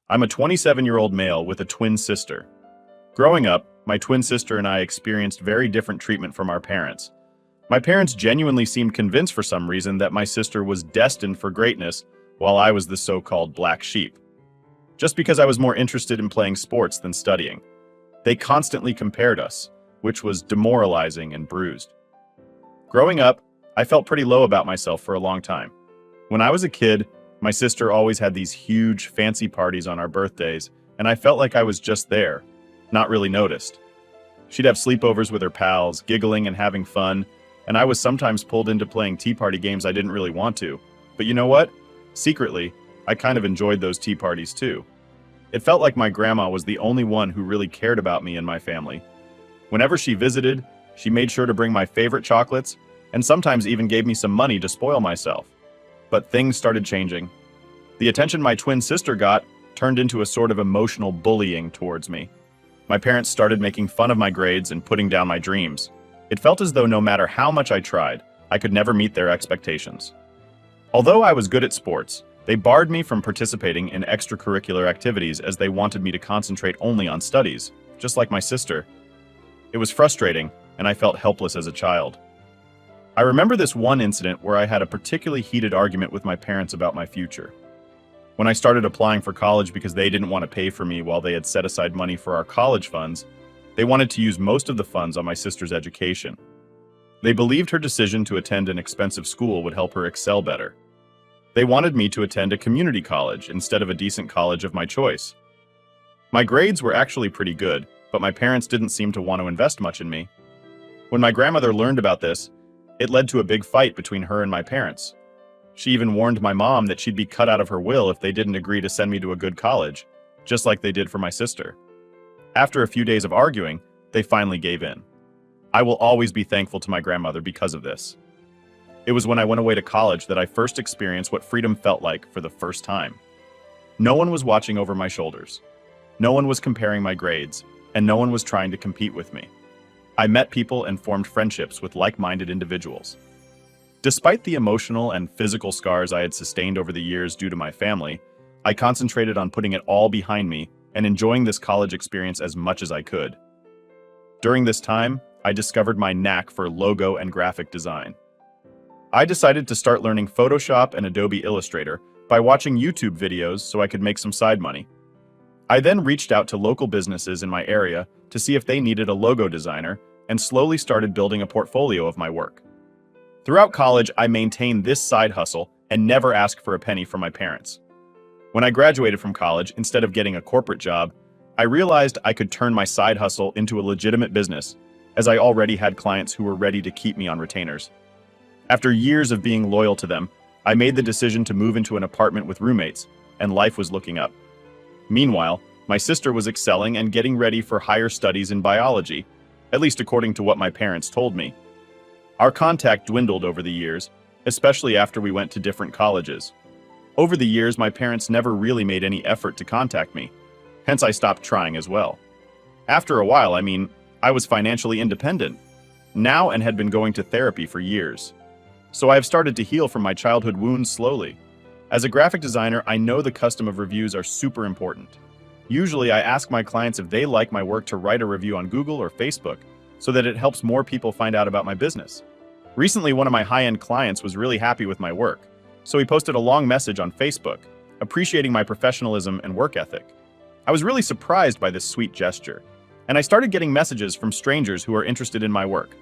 I'm a 27-year-old male with a twin sister. Growing up, my twin sister and I experienced very different treatment from our parents. My parents genuinely seemed convinced for some reason that my sister was destined for greatness, while I was the so-called black sheep. Just because I was more interested in playing sports than studying. They constantly compared us, which was demoralizing and bruised. Growing up, I felt pretty low about myself for a long time. When I was a kid, my sister always had these huge, fancy parties on our birthdays, and I felt like I was just there, not really noticed. She'd have sleepovers with her pals, giggling and having fun, and I was sometimes pulled into playing tea party games I didn't really want to. But you know what? Secretly, I kind of enjoyed those tea parties too. It felt like my grandma was the only one who really cared about me and my family. Whenever she visited, she made sure to bring my favorite chocolates, and sometimes even gave me some money to spoil myself. But things started changing. The attention my twin sister got turned into a sort of emotional bullying towards me. My parents started making fun of my grades and putting down my dreams. It felt as though no matter how much I tried, I could never meet their expectations. Although I was good at sports, they barred me from participating in extracurricular activities as they wanted me to concentrate only on studies, just like my sister. It was frustrating, and I felt helpless as a child. I remember this one incident where I had a particularly heated argument with my parents about my future. When I started applying for college because they didn't want to pay for me while they had set aside money for our college funds, they wanted to use most of the funds on my sister's education. They believed her decision to attend an expensive school would help her excel better. They wanted me to attend a community college instead of a decent college of my choice. My grades were actually pretty good, but my parents didn't seem to want to invest much in me. When my grandmother learned about this, it led to a big fight between her and my parents. She even warned my mom that she'd be cut out of her will if they didn't agree to send me to a good college, just like they did for my sister. After a few days of arguing, they finally gave in. I will always be thankful to my grandmother because of this. It was when I went away to college that I first experienced what freedom felt like for the first time. No one was watching over my shoulders. No one was comparing my grades, and no one was trying to compete with me. I met people and formed friendships with like-minded individuals. Despite the emotional and physical scars I had sustained over the years due to my family, I concentrated on putting it all behind me and enjoying this college experience as much as I could. During this time, I discovered my knack for logo and graphic design. I decided to start learning Photoshop and Adobe Illustrator by watching YouTube videos so I could make some side money. I then reached out to local businesses in my area to see if they needed a logo designer and slowly started building a portfolio of my work. Throughout college, I maintained this side hustle and never asked for a penny from my parents. When I graduated from college, instead of getting a corporate job, I realized I could turn my side hustle into a legitimate business, as I already had clients who were ready to keep me on retainers. After years of being loyal to them, I made the decision to move into an apartment with roommates, and life was looking up. Meanwhile, my sister was excelling and getting ready for higher studies in biology, at least according to what my parents told me. Our contact dwindled over the years, especially after we went to different colleges. Over the years, my parents never really made any effort to contact me, hence I stopped trying as well. After a while, I was financially independent, now and had been going to therapy for years. So I have started to heal from my childhood wounds slowly. As a graphic designer, I know the custom of reviews are super important. Usually, I ask my clients if they like my work to write a review on Google or Facebook, so that it helps more people find out about my business. Recently, one of my high-end clients was really happy with my work, so he posted a long message on Facebook, appreciating my professionalism and work ethic. I was really surprised by this sweet gesture, and I started getting messages from strangers who are interested in my work.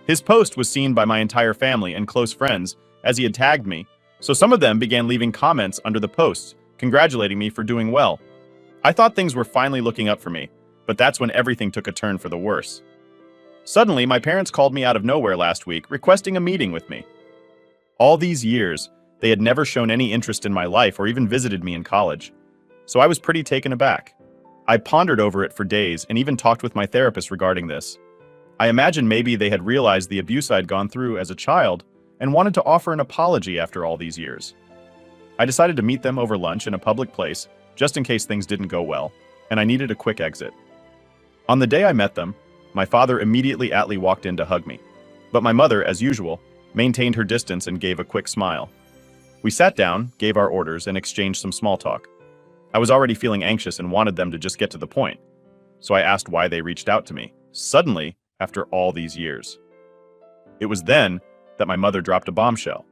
His post was seen by my entire family and close friends, as he had tagged me, so some of them began leaving comments under the posts, congratulating me for doing well. I thought things were finally looking up for me, but that's when everything took a turn for the worse. Suddenly, my parents called me out of nowhere last week, requesting a meeting with me. All these years, they had never shown any interest in my life or even visited me in college, so I was pretty taken aback. I pondered over it for days and even talked with my therapist regarding this. I imagine maybe they had realized the abuse I'd gone through as a child and wanted to offer an apology after all these years. I decided to meet them over lunch in a public place, just in case things didn't go well, and I needed a quick exit. On the day I met them, my father immediately walked in to hug me, but my mother, as usual, maintained her distance and gave a quick smile. We sat down, gave our orders, and exchanged some small talk. I was already feeling anxious and wanted them to just get to the point. So I asked why they reached out to me, suddenly, after all these years. It was then that my mother dropped a bombshell.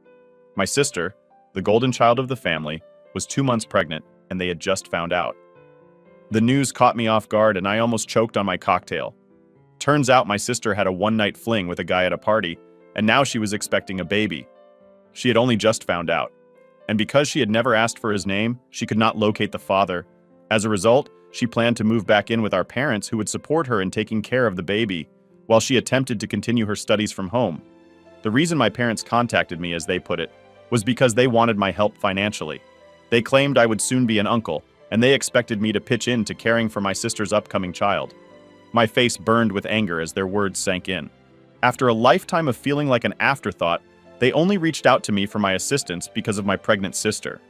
My sister, the golden child of the family, was 2 months pregnant, and they had just found out. The news caught me off guard, and I almost choked on my cocktail. Turns out my sister had a one-night fling with a guy at a party, and now she was expecting a baby. She had only just found out. And because she had never asked for his name, she could not locate the father. As a result, she planned to move back in with our parents who would support her in taking care of the baby, while she attempted to continue her studies from home. The reason my parents contacted me, as they put it, was because they wanted my help financially. They claimed I would soon be an uncle, and they expected me to pitch in to caring for my sister's upcoming child. My face burned with anger as their words sank in. After a lifetime of feeling like an afterthought, they only reached out to me for my assistance because of my pregnant sister.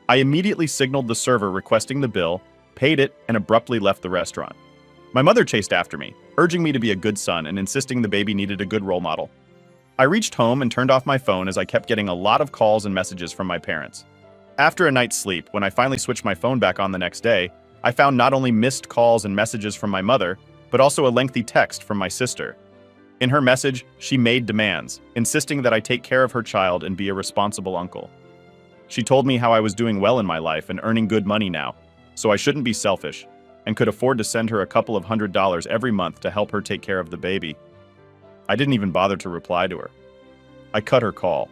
I immediately signaled the server requesting the bill, paid it, and abruptly left the restaurant. My mother chased after me, urging me to be a good son and insisting the baby needed a good role model. I reached home and turned off my phone as I kept getting a lot of calls and messages from my parents. After a night's sleep, when I finally switched my phone back on the next day, I found not only missed calls and messages from my mother, but also a lengthy text from my sister. In her message, she made demands, insisting that I take care of her child and be a responsible uncle. She told me how I was doing well in my life and earning good money now, so I shouldn't be selfish, and could afford to send her a couple of $100s every month to help her take care of the baby. I didn't even bother to reply to her. I cut her call.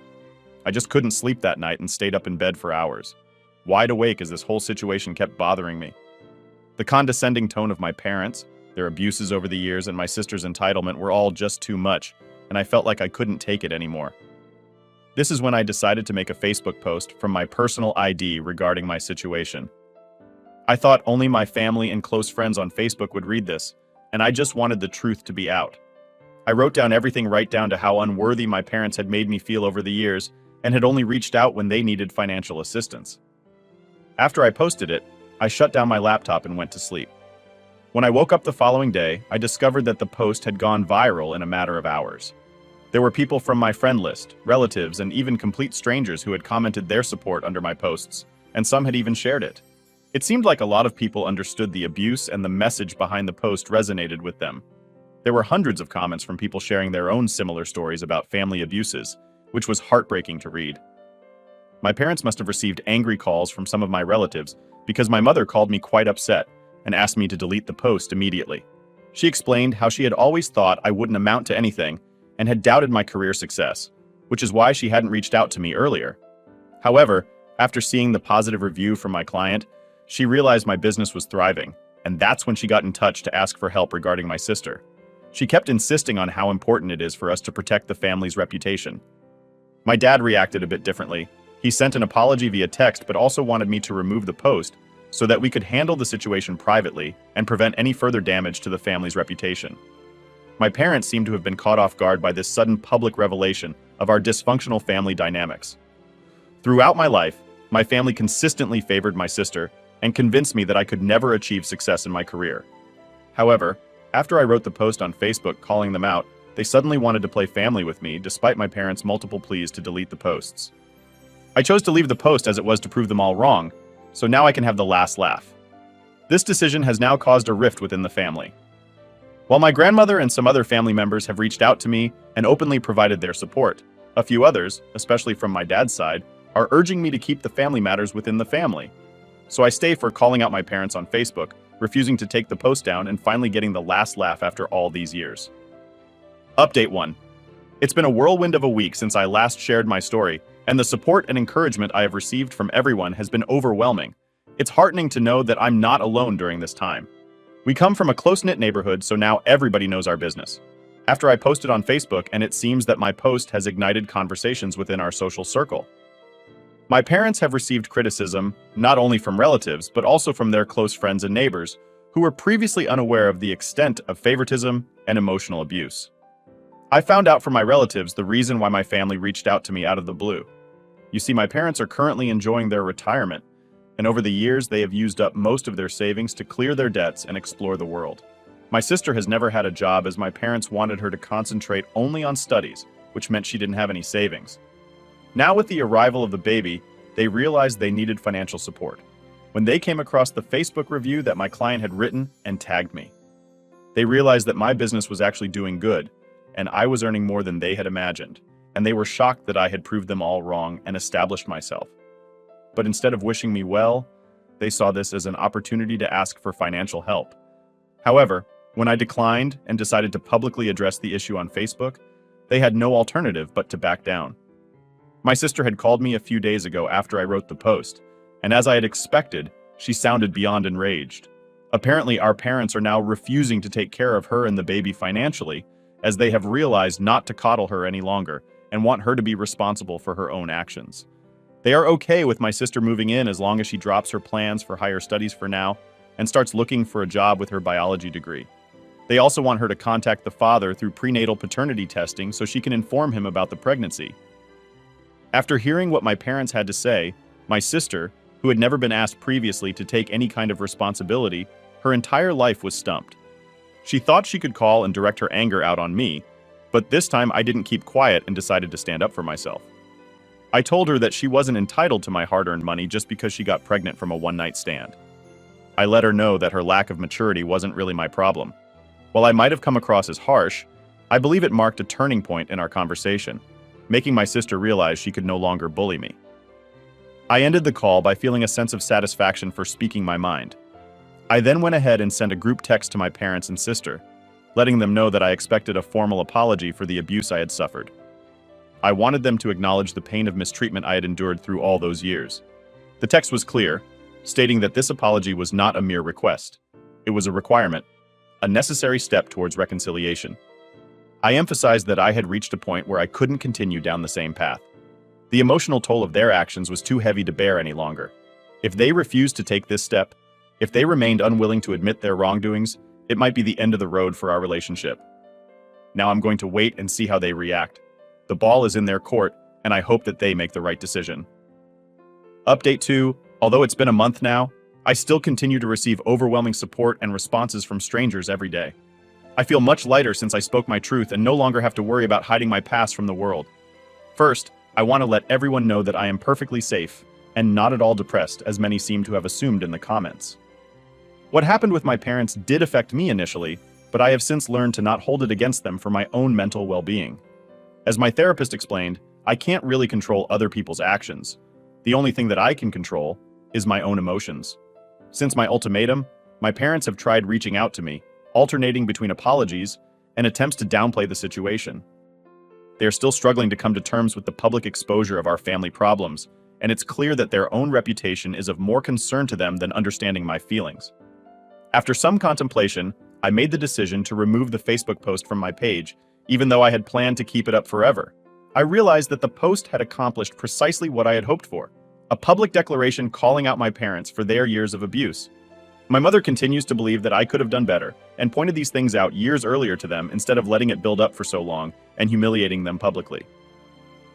I just couldn't sleep that night and stayed up in bed for hours, wide awake as this whole situation kept bothering me. The condescending tone of my parents, their abuses over the years, and my sister's entitlement were all just too much, and I felt like I couldn't take it anymore. This is when I decided to make a Facebook post from my personal ID regarding my situation. I thought only my family and close friends on Facebook would read this, and I just wanted the truth to be out. I wrote down everything right down to how unworthy my parents had made me feel over the years and had only reached out when they needed financial assistance. After I posted it, I shut down my laptop and went to sleep. When I woke up the following day, I discovered that the post had gone viral in a matter of hours. There were people from my friend list, relatives, and even complete strangers who had commented their support under my posts, and some had even shared it. It seemed like a lot of people understood the abuse, and the message behind the post resonated with them. There were hundreds of comments from people sharing their own similar stories about family abuses, which was heartbreaking to read. My parents must have received angry calls from some of my relatives because my mother called me quite upset and asked me to delete the post immediately. She explained how she had always thought I wouldn't amount to anything and had doubted my career success, which is why she hadn't reached out to me earlier. However, after seeing the positive review from my client, she realized my business was thriving, and that's when she got in touch to ask for help regarding my sister. She kept insisting on how important it is for us to protect the family's reputation. My dad reacted a bit differently. He sent an apology via text, but also wanted me to remove the post so that we could handle the situation privately and prevent any further damage to the family's reputation. My parents seemed to have been caught off guard by this sudden public revelation of our dysfunctional family dynamics. Throughout my life, my family consistently favored my sister and convinced me that I could never achieve success in my career. However, after I wrote the post on Facebook calling them out, they suddenly wanted to play family with me despite my parents' multiple pleas to delete the posts. I chose to leave the post as it was to prove them all wrong, so now I can have the last laugh. This decision has now caused a rift within the family. While my grandmother and some other family members have reached out to me and openly provided their support, a few others, especially from my dad's side, are urging me to keep the family matters within the family. So I stay for calling out my parents on Facebook, refusing to take the post down, and finally getting the last laugh after all these years. Update 1. It's been a whirlwind of a week since I last shared my story, and the support and encouragement I have received from everyone has been overwhelming. It's heartening to know that I'm not alone during this time. We come from a close-knit neighborhood, so now everybody knows our business. After I posted on Facebook, and it seems that my post has ignited conversations within our social circle. My parents have received criticism, not only from relatives, but also from their close friends and neighbors, who were previously unaware of the extent of favoritism and emotional abuse. I found out from my relatives the reason why my family reached out to me out of the blue. You see, my parents are currently enjoying their retirement, and over the years they have used up most of their savings to clear their debts and explore the world. My sister has never had a job as my parents wanted her to concentrate only on studies, which meant she didn't have any savings. Now with the arrival of the baby, they realized they needed financial support. when they came across the Facebook review that my client had written and tagged me. They realized that my business was actually doing good, and I was earning more than they had imagined, and they were shocked that I had proved them all wrong and established myself. But instead of wishing me well, they saw this as an opportunity to ask for financial help. However, when I declined and decided to publicly address the issue on Facebook, they had no alternative but to back down. My sister had called me a few days ago after I wrote the post, and as I had expected, she sounded beyond enraged. Apparently, our parents are now refusing to take care of her and the baby financially, as they have realized not to coddle her any longer and want her to be responsible for her own actions. They are okay with my sister moving in as long as she drops her plans for higher studies for now and starts looking for a job with her biology degree. They also want her to contact the father through prenatal paternity testing so she can inform him about the pregnancy. After hearing what my parents had to say, my sister, who had never been asked previously to take any kind of responsibility, her entire life was stumped. She thought she could call and direct her anger out on me, but this time I didn't keep quiet and decided to stand up for myself. I told her that she wasn't entitled to my hard-earned money just because she got pregnant from a one-night stand. I let her know that her lack of maturity wasn't really my problem. While I might have come across as harsh, I believe it marked a turning point in our conversation, making my sister realize she could no longer bully me. I ended the call by feeling a sense of satisfaction for speaking my mind. I then went ahead and sent a group text to my parents and sister, letting them know that I expected a formal apology for the abuse I had suffered. I wanted them to acknowledge the pain of mistreatment I had endured through all those years. The text was clear, stating that this apology was not a mere request. It was a requirement, a necessary step towards reconciliation. I emphasized that I had reached a point where I couldn't continue down the same path. The emotional toll of their actions was too heavy to bear any longer. If they refused to take this step, if they remained unwilling to admit their wrongdoings, it might be the end of the road for our relationship. Now I'm going to wait and see how they react. The ball is in their court, and I hope that they make the right decision. Update 2. Although it's been a month now, I still continue to receive overwhelming support and responses from strangers every day. I feel much lighter since I spoke my truth and no longer have to worry about hiding my past from the world. First, I want to let everyone know that I am perfectly safe and not at all depressed, as many seem to have assumed in the comments. What happened with my parents did affect me initially, but I have since learned to not hold it against them for my own mental well-being. As my therapist explained, I can't really control other people's actions. The only thing that I can control is my own emotions. Since my ultimatum, my parents have tried reaching out to me, alternating between apologies and attempts to downplay the situation. They are still struggling to come to terms with the public exposure of our family problems, and it's clear that their own reputation is of more concern to them than understanding my feelings. After some contemplation, I made the decision to remove the Facebook post from my page, even though I had planned to keep it up forever. I realized that the post had accomplished precisely what I had hoped for, a public declaration calling out my parents for their years of abuse. My mother continues to believe that I could have done better, and pointed these things out years earlier to them instead of letting it build up for so long and humiliating them publicly.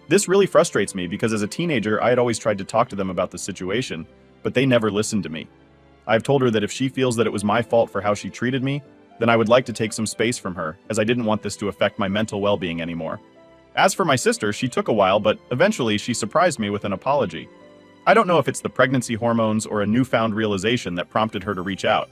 This really frustrates me because as a teenager, I had always tried to talk to them about the situation, but they never listened to me. I've told her that if she feels that it was my fault for how she treated me, then I would like to take some space from her, as I didn't want this to affect my mental well-being anymore. As for my sister, she took a while, but eventually she surprised me with an apology. I don't know if it's the pregnancy hormones or a newfound realization that prompted her to reach out.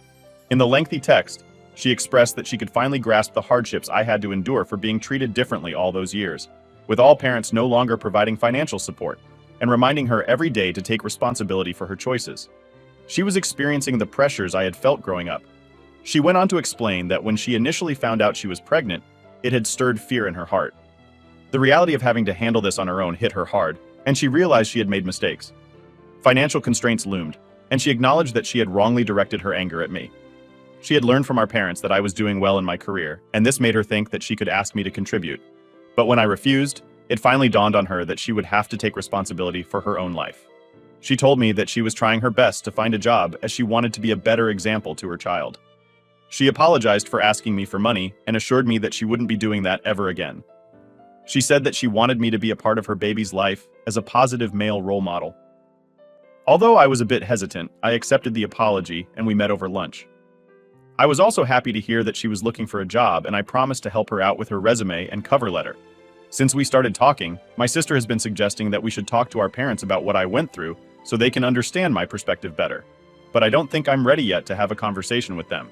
In the lengthy text, she expressed that she could finally grasp the hardships I had to endure for being treated differently all those years, with all parents no longer providing financial support, and reminding her every day to take responsibility for her choices. She was experiencing the pressures I had felt growing up. She went on to explain that when she initially found out she was pregnant, it had stirred fear in her heart. The reality of having to handle this on her own hit her hard, and she realized she had made mistakes. Financial constraints loomed, and she acknowledged that she had wrongly directed her anger at me. She had learned from our parents that I was doing well in my career, and this made her think that she could ask me to contribute. But when I refused, it finally dawned on her that she would have to take responsibility for her own life. She told me that she was trying her best to find a job as she wanted to be a better example to her child. She apologized for asking me for money and assured me that she wouldn't be doing that ever again. She said that she wanted me to be a part of her baby's life as a positive male role model. Although I was a bit hesitant, I accepted the apology and we met over lunch. I was also happy to hear that she was looking for a job, and I promised to help her out with her resume and cover letter. Since we started talking, my sister has been suggesting that we should talk to our parents about what I went through so they can understand my perspective better. but I don't think I'm ready yet to have a conversation with them.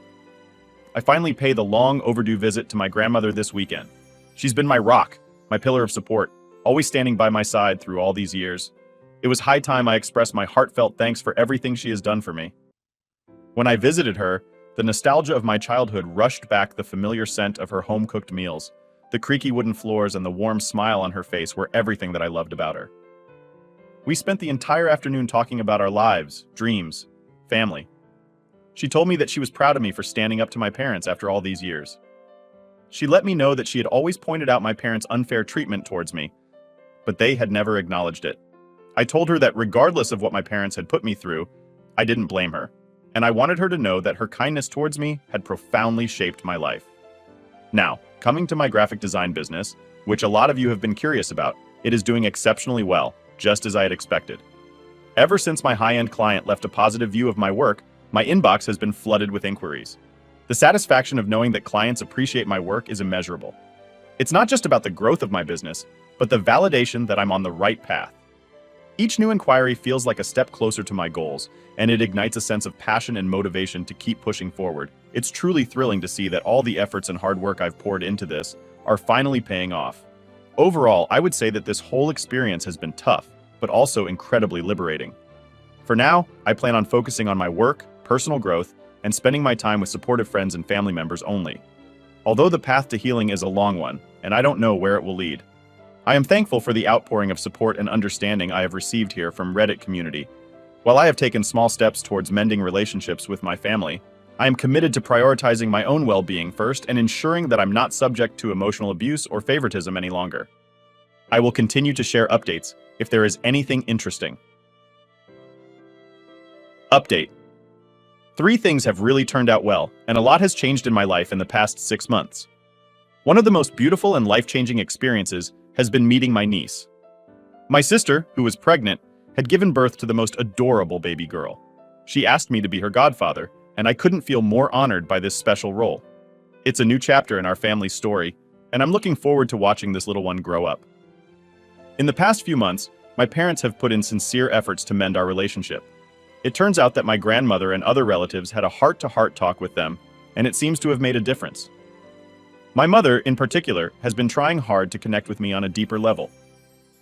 I finally pay the long overdue visit to my grandmother this weekend. She's been my rock, my pillar of support, always standing by my side through all these years. It was high time I expressed my heartfelt thanks for everything she has done for me. When I visited her, the nostalgia of my childhood rushed back. The familiar scent of her home-cooked meals, the creaky wooden floors, and the warm smile on her face were everything that I loved about her. We spent the entire afternoon talking about our lives, dreams, family. She told me that she was proud of me for standing up to my parents after all these years. She let me know that she had always pointed out my parents' unfair treatment towards me, but they had never acknowledged it. I told her that regardless of what my parents had put me through, I didn't blame her, and I wanted her to know that her kindness towards me had profoundly shaped my life. Now, coming to my graphic design business, which a lot of you have been curious about, it is doing exceptionally well, just as I had expected. Ever since my high-end client left a positive view of my work, my inbox has been flooded with inquiries. The satisfaction of knowing that clients appreciate my work is immeasurable. It's not just about the growth of my business, but the validation that I'm on the right path. Each new inquiry feels like a step closer to my goals, and it ignites a sense of passion and motivation to keep pushing forward. It's truly thrilling to see that all the efforts and hard work I've poured into this are finally paying off. Overall, I would say that this whole experience has been tough, but also incredibly liberating. For now, I plan on focusing on my work, personal growth, and spending my time with supportive friends and family members only. Although the path to healing is a long one, and I don't know where it will lead. I am thankful for the outpouring of support and understanding I have received here from Reddit community. While I have taken small steps towards mending relationships with my family, I am committed to prioritizing my own well-being first and ensuring that I'm not subject to emotional abuse or favoritism any longer. I will continue to share updates if there is anything interesting. Update. 3 things have really turned out well, and a lot has changed in my life in the past 6 months. One of the most beautiful and life-changing experiences has been meeting my niece. My sister, who was pregnant, had given birth to the most adorable baby girl. She asked me to be her godfather, and I couldn't feel more honored by this special role. It's a new chapter in our family's story, and I'm looking forward to watching this little one grow up. In the past few months, my parents have put in sincere efforts to mend our relationship. It turns out that my grandmother and other relatives had a heart-to-heart talk with them, and it seems to have made a difference. My mother, in particular, has been trying hard to connect with me on a deeper level.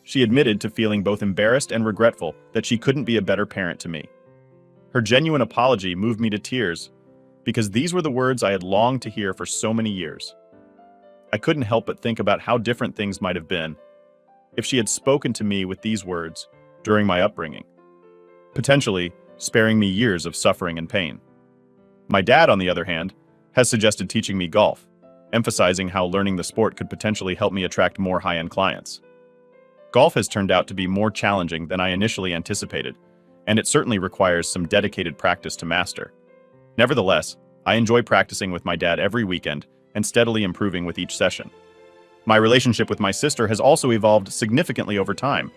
She admitted to feeling both embarrassed and regretful that she couldn't be a better parent to me. Her genuine apology moved me to tears, because these were the words I had longed to hear for so many years. I couldn't help but think about how different things might have been if she had spoken to me with these words during my upbringing, potentially sparing me years of suffering and pain. My dad, on the other hand, has suggested teaching me golf, emphasizing how learning the sport could potentially help me attract more high-end clients. Golf has turned out to be more challenging than I initially anticipated, and it certainly requires some dedicated practice to master. Nevertheless, I enjoy practicing with my dad every weekend and steadily improving with each session. My relationship with my sister has also evolved significantly over time.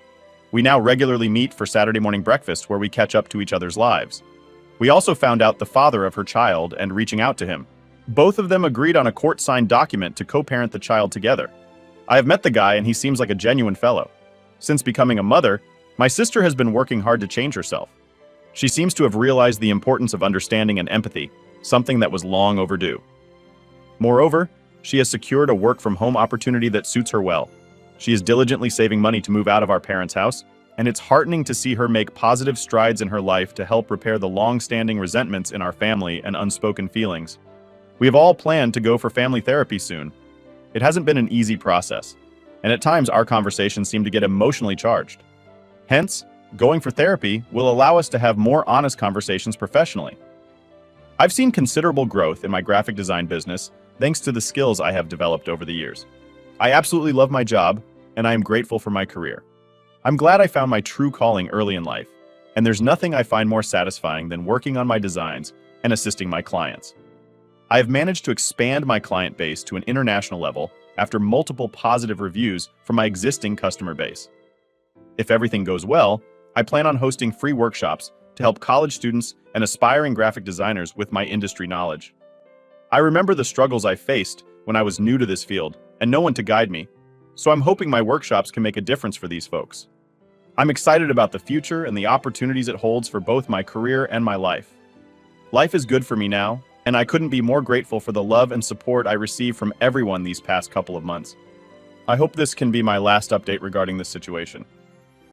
We now regularly meet for Saturday morning breakfast where we catch up to each other's lives. We also found out the father of her child and reaching out to him. Both of them agreed on a court-signed document to co-parent the child together. I have met the guy and he seems like a genuine fellow. Since becoming a mother, my sister has been working hard to change herself. She seems to have realized the importance of understanding and empathy, something that was long overdue. Moreover, she has secured a work-from-home opportunity that suits her well. She is diligently saving money to move out of our parents' house, and it's heartening to see her make positive strides in her life to help repair the long-standing resentments in our family and unspoken feelings. We have all planned to go for family therapy soon. It hasn't been an easy process, and at times our conversations seem to get emotionally charged. Hence, going for therapy will allow us to have more honest conversations professionally. I've seen considerable growth in my graphic design business thanks to the skills I have developed over the years. I absolutely love my job, and I am grateful for my career. I'm glad I found my true calling early in life, and there's nothing I find more satisfying than working on my designs and assisting my clients. I have managed to expand my client base to an international level after multiple positive reviews from my existing customer base. If everything goes well, I plan on hosting free workshops to help college students and aspiring graphic designers with my industry knowledge. I remember the struggles I faced when I was new to this field and no one to guide me, so I'm hoping my workshops can make a difference for these folks. I'm excited about the future and the opportunities it holds for both my career and my life. Life is good for me now, and I couldn't be more grateful for the love and support I received from everyone these past couple of months. I hope this can be my last update regarding this situation.